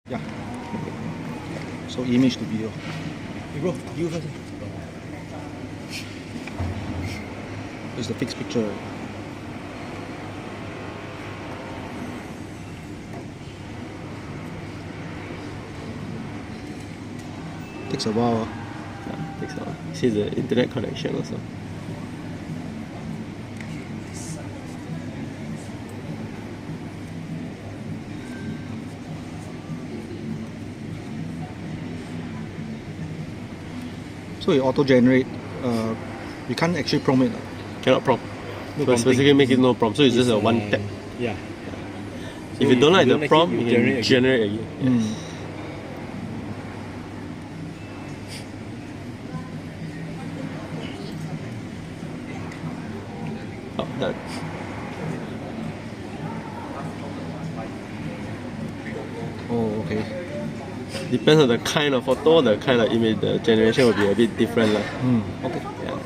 Yeah. So image to video. Hey bro, you first. This is the fixed picture. Takes a while. Yeah, takes a while. See the internet connection also. So it auto generate. You can't actually prompt it. Cannot prompt. No So it's basically make it no prompt. So it's just a one tap. Yeah. If you don't like the prompt, it, you can generate again. Yes. Oh, done. Oh, okay. Depends on the kind of photo, the kind of image, the generation will be a bit different. Okay. Yeah.